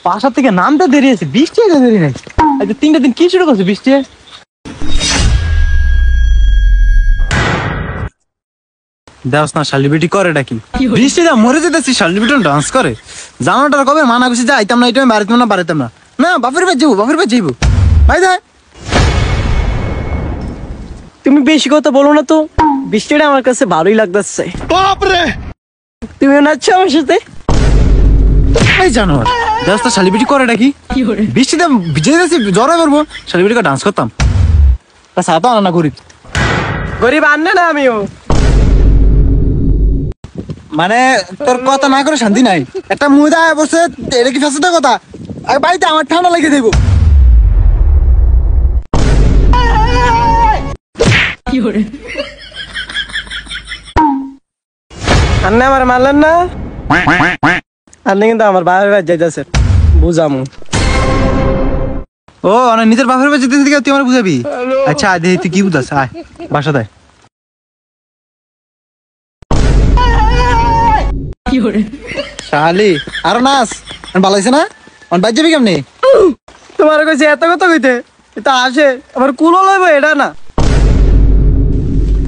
বাসা থেকে নামতে দেরি আছে, বৃষ্টি আছে দেরি নাই। আচ্ছা 3টা দিন কি শুরু করছে বৃষ্টি? দেওস না শালিবিটি করে ডাকি বৃষ্টি দা মরে যেতেছি, শালিবিটি ডান্স করে। জানাটার কবে মানা করছি যে আইতাম না, এটা আমি বাড়িতাম না বাড়িতাম না। না বাপের বাড়ি যাবো, বাপের বাড়ি যাইবো ভাই। দেখ তুমি বেশি কথা বলো না তো, বৃষ্টিটা আমার কাছে ভালোই লাগতেছে। বাপরে তুমিও নাচছো আমার সাথে? এই জানো দেওস না শালিবিটি করে ডাকি বৃষ্টিতে ভিজে যাচ্ছি, জ্বর করবো, শালিবিটিকে ডান্স করতাম। তা সাথে আনা না গরিব গরিব আনলে না আমিও। মানে তোর কথা না করে শান্তি নাই। একটা মুদা বসে এটা কি ফেসে কথা, আর বাড়িতে আমার ঠান্ডা লেগে দেবো। আন্নে আমার মারলেন না, আন্নে কিন্তু আমার বাবার বাড়ি যাইতেছে, বুঝামু। ও নিজের বাপের বাড়ি যেতে তুই আমার বুঝাবি? আচ্ছা দেখি তুই কি বুঝাস, আয় বাসা দেয়। শালি আরো নাচ ভালো হয়েছে না? বাইর যাবি কেমনি? তোমার কাছে এত কথা কইতে এটা আসে আমার কুলো লইব এটা না।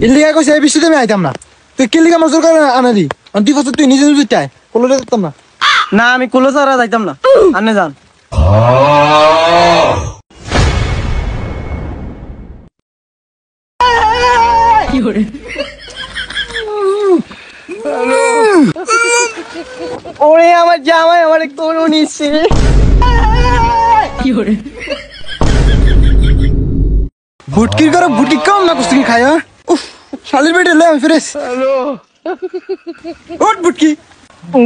ইল্লিগা কইছে এই বৃষ্টিতে আমি আইতাম না, তুই কিল্লিগা মজুর করে আনালি। তুই বছর তুই নিজে নিজে চাই কুলো যেতাম না। না আমি কুলো ছাড়া যাইতাম না, আনে যান। ওরে আমার জামাই আমার কোনো নিচ্ছে। বুটকির করে বুটি কম না কুস্তি খায়। উফ শালির বেটে লে আমি ফিরেস। উঠ বুটকি।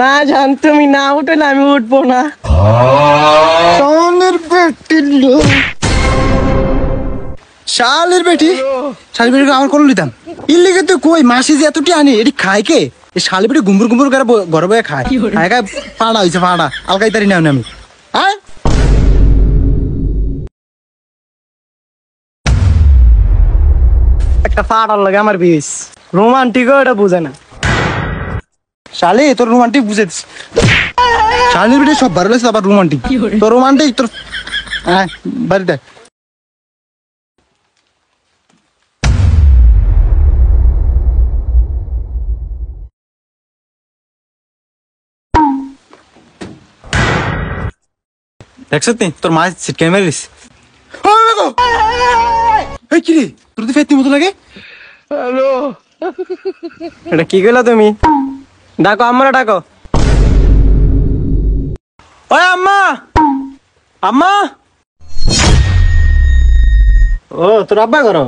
না জান তুমি না উঠলে আমি উঠবো না। শালির বেটি লো, শালির বেটি, শালির বেটি আমার কোন লিতাম। ইল্লিগে তুই কই মাসি যে এতটি আনি এটি খায় কে? এই শালির বেটি গুম্বুর গুম্বুর করে ঘরে বয়ে খায়। খায় খায় ফাড়া হয়েছে, ফাড়া আলকাই তারি না আমি। আয় একটা ফাটার লাগে আমার বিষ রোমান্টিক, এটা বুঝে না। শালি তোর রোমান্টিক বুঝে দিস। শালির বেটি সব ভালো লাগছে, আবার রোমান্টিক। তোর রোমান্টিক তোর বাড়িটা দেখছ তোর মা সিটকে মেরিস। কি রে তোর তো ফেতনি মতো লাগে। এটা কি গেলা তুমি? ডাকো আম্মা, ডাকো। ওই আম্মা, আম্মা। ও তোর আব্বা করো?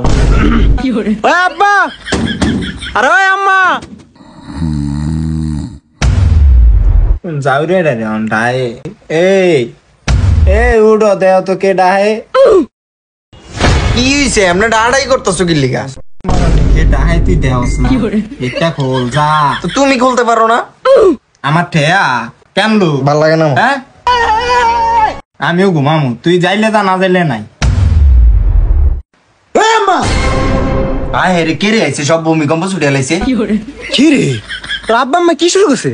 ওই আব্বা, আরে ওই আম্মা। যাও রে ডাই। এই উঠো দেও তো কে ডাহে। কি হইছে আমরা ডাড়াই করতেছো কি লিগা? কে ডাহে তুই দেওস না, এটা খোল যা। তো তুমি খুলতে পারো না? আমার ঠেয়া কেমলু ভাল লাগে না। হ্যাঁ আমিও ঘুমামু, তুই যাইলে তা না যাইলে নাই। আয় রে কে রে আইছে, সব ভূমিকম্প ছুটে লাইছে। কি রে তোর আব্বা আম্মা কি শুরু করছে?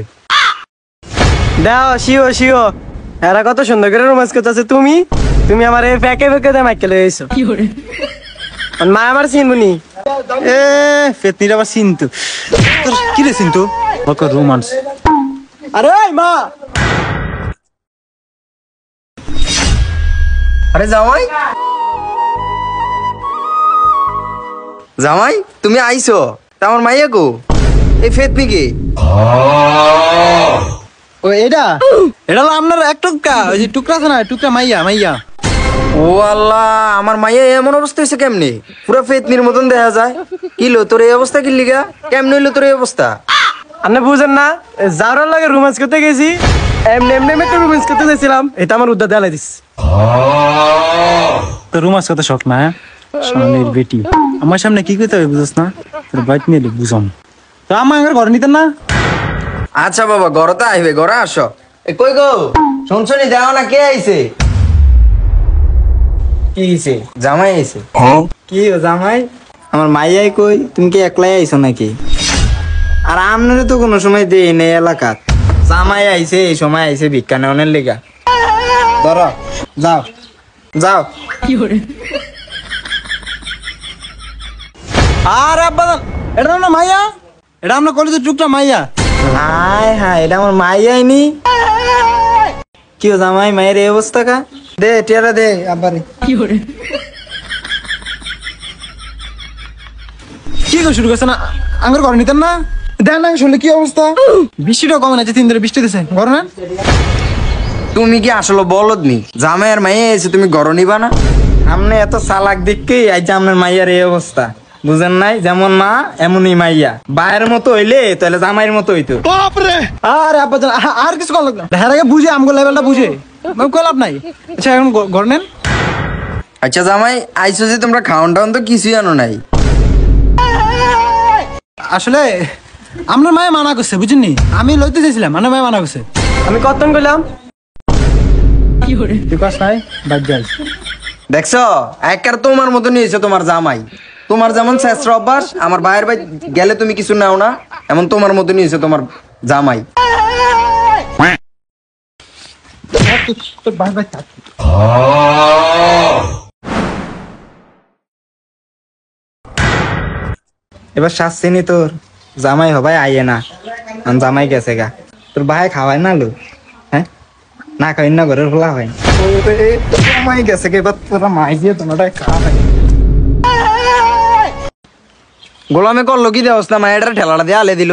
দাও শিও শিও, এরা কত সুন্দর করে রোমান্স করতেছে। তুমি তুমি আমার এই ফেকে ফেকে দিয়ে মাইকে লয়ে আইছো। মা আমার চিনবুনি। এ ফেতনির আবার চিন্তু তোর কি রে চিন্তু ওকে রোমান্স। আরে মা, আরে জামাই, জামাই তুমি আইছো? তা আমার মাইয়া গো এই ফেতনি কে? ও এটা এটা হলো আপনার এক টুকরা, ওই যে টুকরা আছে না, টুকরা মাইয়া মাইয়া। ও আল্লাহ, আমার মাইয়া এমন অবস্থা হয়েছে কেমনে? পুরো ফেতনির মতন দেখা যায়। কিলো তোর এই অবস্থা কি লিগা? কেমনে হইলো তোর এই অবস্থা? আপনি বুঝেন না, যাওয়ার লাগে রোমান্স করতে গেছি, এমনি এমনি একটা রোমান্স করতে চাইছিলাম, এটা আমার উদ্ধার দেওয়া দিস। তো রোমান্স কত শখ না? শানের বেটি আমার সামনে কি করতে হবে বুঝছ না? তোর বাইক নিয়ে বুঝাম তো আমার ঘরে নিতেন না। আচ্ছা বাবা ঘরতে আইবে, ঘরে আসো। এ কই গো শুনছনি, দেখো না কে আইছে? কি হইছে? জামাই আইছে। কি ও জামাই? আমার মাইয়াই কই, তুমি কি একলাই আইছো নাকি? আর আমনারে তো কোনো সময় দেই নেই এলাকাত। জামাই আইছে এই সময় আইছে ভিক্ষা নেওয়ার লেগা। ধরো যাও যাও। আর আব্বা এটা না মাইয়া, এটা আমরা কলেজের টুকটা মাইয়া। হায় হায়, এটা আমার মাইয়াই নি। কি হো জামাই, মায়ের এই অবস্থা কা? দে টিয়ারা দে আব্বারে। কি করে শুরু করছে না? আঙ্গুর ঘর নিতেন না? দেন না শুনলে কি অবস্থা? বৃষ্টিটা কমে না, 3 দিনে বৃষ্টি দিছে, ঘর নেন। তুমি কি আসলে বলদ নি? জামাই আর মাইয়া এসে তুমি ঘর নিবা না? আপনি এত চালাক দেখি আজ আপনার মাইয়ার এই অবস্থা, বুঝেন নাই? যেমন মা এমনই মাইয়া, বায়ের মতো হইলে তাহলে জামাইয়ের মতো হইতো। আরে আব্বা জান, আর কিছু কল লাগবে না। হের আগে বুঝে আমগো লেভেলটা বুঝে কই লাভ নাই। আচ্ছা এখন ঘর নেন। আচ্ছা জামাই আইসো যে তোমরা খাওয়ান টাউন তো কিছুই আনো নাই। আসলে আপনার মায়ে মানা করছে, বুঝেননি? আমি লইতে চাইছিলাম, আমার মায়ে মানা করছে। আমি কতক্ষণ কইলাম? তুই কস নাই বাদ যাই। দেখছো একবার তোমার মতো নিয়েছে তোমার জামাই। তোমার যেমন শেষরা অভ্যাস, আমার ভাইয়ের ভাই গেলে তুমি কিছু নাও না, এমন তোমার মতো নিয়েছে তোমার জামাই। তোর ভাই ভাই থাক। এবার শাস্তি নি তোর, জামাই হবাই আইয়ে না, আর জামাই গেছে গা। তোর ভাই খাওয়ায় না লো, হ্যাঁ না খাওয়াই না, ঘরের খোলা হয়। জামাই গেছে গে, এবার তোরা মাই দিয়ে তোমাটা খাওয়াই। গোলামে করলো কি দেওয়াস না, মায়ের ঠেলাটা দিয়ে আলে দিল।